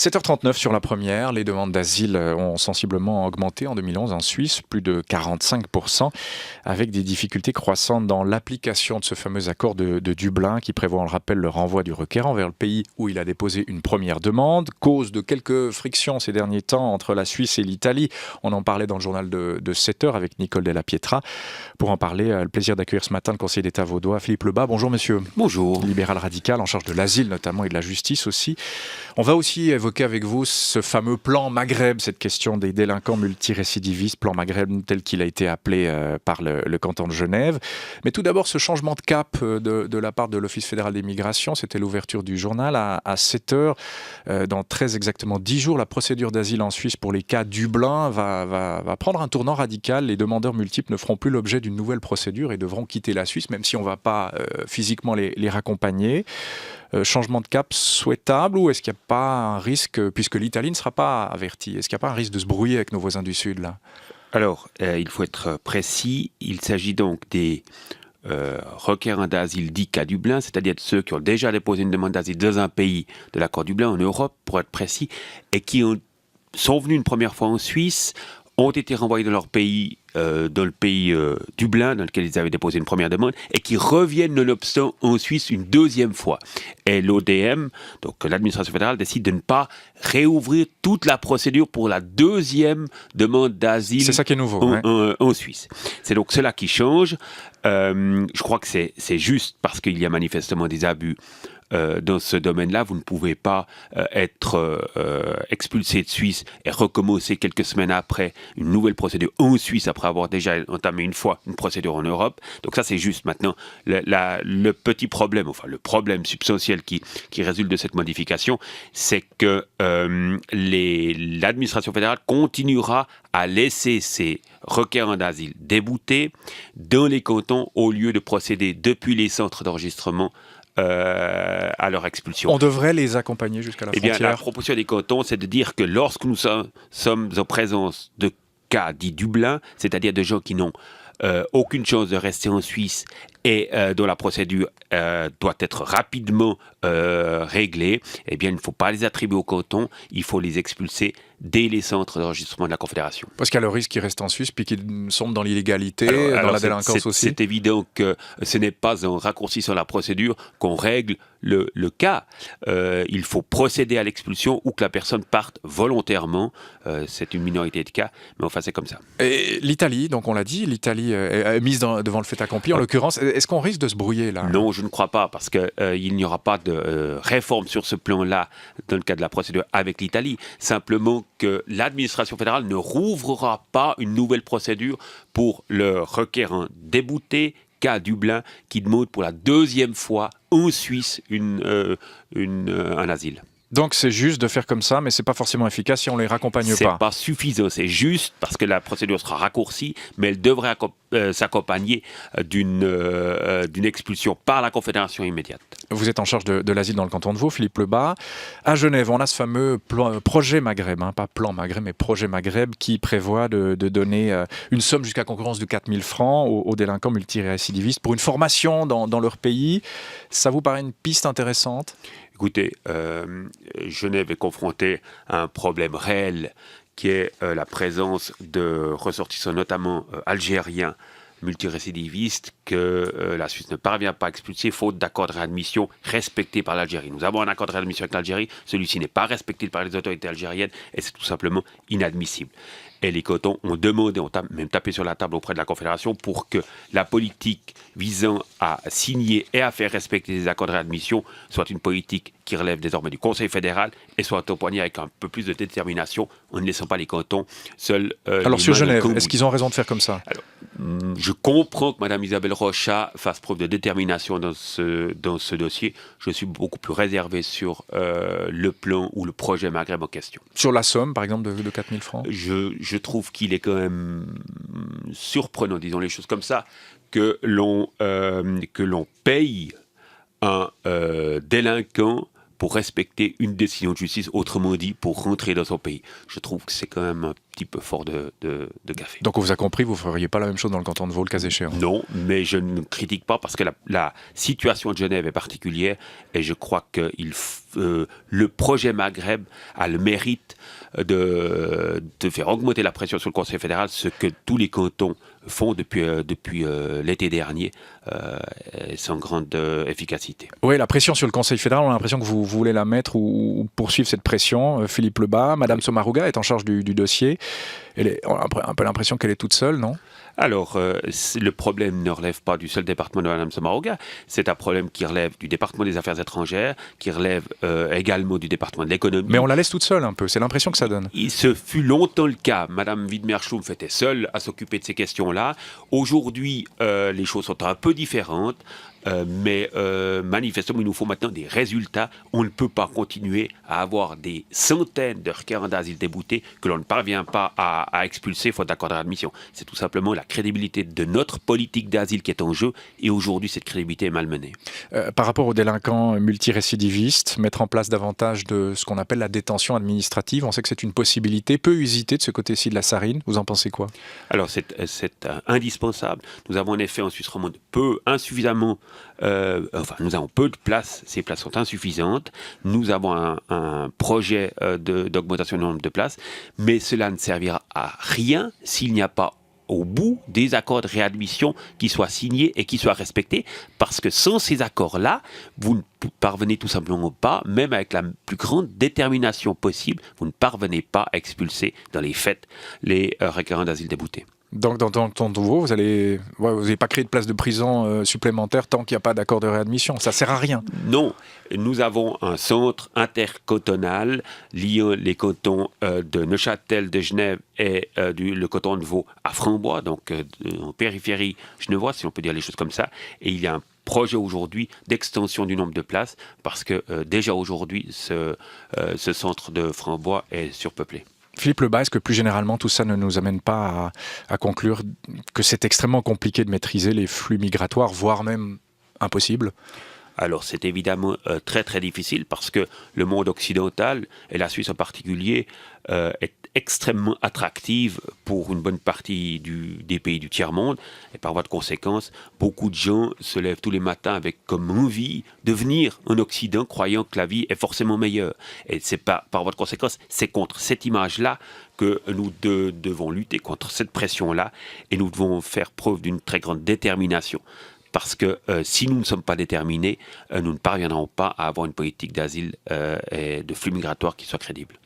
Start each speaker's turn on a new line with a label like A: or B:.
A: 7h39 sur la première, les demandes d'asile ont sensiblement augmenté en 2011 en Suisse, plus de 45%, avec des difficultés croissantes dans l'application de ce fameux accord de Dublin qui prévoit, on le rappelle, le renvoi du requérant vers le pays où il a déposé une première demande, cause de quelques frictions ces derniers temps entre la Suisse et l'Italie. On en parlait dans le journal de 7h avec Nicole Della Pietra. Pour en parler, le plaisir d'accueillir ce matin le conseiller d'État vaudois, Philippe Lebas. Bonjour monsieur.
B: Bonjour.
A: Libéral radical en charge de l'asile notamment et de la justice aussi. On va aussi évoquer avec vous ce fameux plan Maghreb, cette question des délinquants multirécidivistes, plan Maghreb tel qu'il a été appelé par le canton de Genève. Mais tout d'abord, ce changement de cap de la part de l'Office fédéral des migrations, c'était l'ouverture du journal à 7h. Dans très exactement 10 jours, la procédure d'asile en Suisse pour les cas Dublin va prendre un tournant radical. Les demandeurs multiples ne feront plus l'objet d'une nouvelle procédure et devront quitter la Suisse, même si on ne va pas physiquement les raccompagner. Changement de cap souhaitable ou est-ce qu'il n'y a pas un risque, puisque l'Italie ne sera pas avertie, est-ce qu'il n'y a pas un risque de se brouiller avec nos voisins du Sud là ?
B: Alors, il faut être précis. Il s'agit donc des requérants d'asile dits cas Dublin, c'est-à-dire ceux qui ont déjà déposé une demande d'asile dans un pays de l'accord Dublin, en Europe, pour être précis, et qui sont venus une première fois en Suisse, ont été renvoyés dans leur pays, dans le pays Dublin, dans lequel ils avaient déposé une première demande, et qui reviennent nonobstant en Suisse une deuxième fois. Et l'ODM, donc l'administration fédérale, décide de ne pas réouvrir toute la procédure pour la deuxième demande d'asile.
A: C'est ça qui est nouveau,
B: en Suisse. C'est donc cela qui change. Je crois que c'est juste parce qu'il y a manifestement des abus dans ce domaine-là. Vous ne pouvez pas être expulsé de Suisse et recommencer quelques semaines après une nouvelle procédure en Suisse après avoir déjà entamé une fois une procédure en Europe. Donc ça, c'est juste. Maintenant, le petit problème, enfin le problème substantiel qui résulte de cette modification, c'est que l'administration fédérale continuera à laisser ces requérants d'asile déboutés dans les cantons au lieu de procéder depuis les centres d'enregistrement à leur expulsion.
A: On devrait les accompagner jusqu'à la frontière.
B: Eh bien, la proposition des cantons, c'est de dire que lorsque nous sommes en présence de cas dits Dublin, c'est-à-dire de gens qui n'ont aucune chance de rester en Suisse et dont la procédure doit être rapidement réglée, eh bien, il ne faut pas les attribuer au canton, il faut les expulser dès les centres d'enregistrement de la Confédération.
A: Parce qu'il y a le risque qu'ils restent en Suisse puis qu'ils sombrent dans l'illégalité, dans la délinquance aussi.
B: C'est évident que ce n'est pas en raccourcissant la procédure qu'on règle le cas. Il faut procéder à l'expulsion ou que la personne parte volontairement. C'est une minorité de cas, mais enfin c'est comme ça.
A: Et l'Italie, donc on l'a dit, l'Italie est mise devant le fait accompli. En l'occurrence, est-ce qu'on risque de se brouiller là ?
B: Non, je ne crois pas, parce qu'il n'y aura pas de réforme sur ce plan-là dans le cas de la procédure avec l'Italie. Simplement que l'administration fédérale ne rouvrira pas une nouvelle procédure pour le requérant débouté cas Dublin qui demande pour la deuxième fois en Suisse un asile.
A: Donc c'est juste de faire comme ça, mais c'est pas forcément efficace si on les raccompagne pas.
B: C'est pas suffisant, c'est juste parce que la procédure sera raccourcie, mais elle devrait s'accompagner d'une expulsion par la Confédération immédiate.
A: Vous êtes en charge de l'asile dans le canton de Vaud, Philippe Lebas. À Genève, on a ce fameux projet Maghreb, pas plan Maghreb, mais projet Maghreb, qui prévoit de donner une somme jusqu'à concurrence de 4 000 francs aux délinquants multirécidivistes pour une formation dans leur pays. Ça vous paraît une piste intéressante ?
B: Écoutez, Genève est confrontée à un problème réel qui est la présence de ressortissants, notamment algériens, multirécidivistes, que la Suisse ne parvient pas à expulser faute d'accord de réadmission respecté par l'Algérie. Nous avons un accord de réadmission avec l'Algérie, celui-ci n'est pas respecté par les autorités algériennes et c'est tout simplement inadmissible. Et les cantons ont demandé, ont même tapé sur la table auprès de la Confédération pour que la politique visant à signer et à faire respecter les accords de réadmission soit une politique qui relève désormais du Conseil fédéral et soit accompagnée avec un peu plus de détermination en ne laissant pas les cantons seuls.
A: Alors sur Genève, est-ce qu'ils ont raison de faire comme ça ?
B: Alors, je comprends que Mme Isabelle Rocha fasse preuve de détermination dans ce dossier. Je suis beaucoup plus réservé sur le plan ou le projet Maghreb en question.
A: Sur la somme, par exemple, de 4 000 francs ?
B: Je trouve qu'il est quand même surprenant, disons les choses comme ça, que l'on paye un délinquant pour respecter une décision de justice, autrement dit, pour rentrer dans son pays. Je trouve que c'est quand même un petit peu fort de café.
A: Donc on vous a compris, vous ne feriez pas la même chose dans le canton de Vaud, le cas échéant?
B: Non, mais je ne critique pas parce que la situation de Genève est particulière et je crois que le projet Maghreb a le mérite de faire augmenter la pression sur le Conseil fédéral, ce que tous les cantons font depuis l'été dernier, sans grande efficacité.
A: Oui, la pression sur le Conseil fédéral, on a l'impression que vous voulez la mettre ou poursuivre cette pression. Philippe Lebas, Madame Sommaruga est en charge du dossier. On a un peu l'impression qu'elle est toute seule, non?
B: Alors, le problème ne relève pas du seul département de Mme Sommaruga, c'est un problème qui relève du département des Affaires étrangères, qui relève également du département de l'économie.
A: Mais on la laisse toute seule un peu, c'est l'impression que ça donne.
B: Ce fut longtemps le cas. Mme Widmer-Schlumpf était seule à s'occuper de ces questions-là. Aujourd'hui, les choses sont un peu différentes. Mais manifestement, il nous faut maintenant des résultats. On ne peut pas continuer à avoir des centaines de requérants d'asile déboutés que l'on ne parvient pas à expulser faute d'accord de réadmission. C'est tout simplement la crédibilité de notre politique d'asile qui est en jeu et aujourd'hui, cette crédibilité est malmenée.
A: Par rapport aux délinquants multirécidivistes, mettre en place davantage de ce qu'on appelle la détention administrative, on sait que c'est une possibilité peu usitée de ce côté-ci de la Sarine. Vous en pensez quoi?
B: Alors, c'est indispensable. Nous avons en effet en Suisse romande insuffisamment nous avons peu de places, ces places sont insuffisantes. Nous avons un projet d'augmentation du nombre de places, mais cela ne servira à rien s'il n'y a pas au bout des accords de réadmission qui soient signés et qui soient respectés, parce que sans ces accords-là, vous ne parvenez tout simplement pas, même avec la plus grande détermination possible, vous ne parvenez pas à expulser dans les faits les requérants d'asile déboutés.
A: Donc, dans le canton de Vaud, vous n'allez pas créer de place de prison supplémentaire tant qu'il n'y a pas d'accord de réadmission. Ça ne sert à rien.
B: Non. Nous avons un centre intercantonal liant les cantons de Neuchâtel, de Genève et le canton de Vaud à Frambois, donc en périphérie genevoise, si on peut dire les choses comme ça. Et il y a un projet aujourd'hui d'extension du nombre de places parce que déjà aujourd'hui, ce centre de Frambois est surpeuplé.
A: Philippe Lebas, est-ce que plus généralement tout ça ne nous amène pas à conclure que c'est extrêmement compliqué de maîtriser les flux migratoires, voire même impossible?
B: Alors c'est évidemment très très difficile parce que le monde occidental, et la Suisse en particulier, est extrêmement attractive pour une bonne partie des pays du tiers-monde. Et par voie de conséquence, beaucoup de gens se lèvent tous les matins avec comme envie de venir en Occident, croyant que la vie est forcément meilleure. Et c'est pas, par voie de conséquence, c'est contre cette image-là que nous devons lutter, contre cette pression-là, et nous devons faire preuve d'une très grande détermination. Parce que si nous ne sommes pas déterminés, nous ne parviendrons pas à avoir une politique d'asile et de flux migratoires qui soit crédible.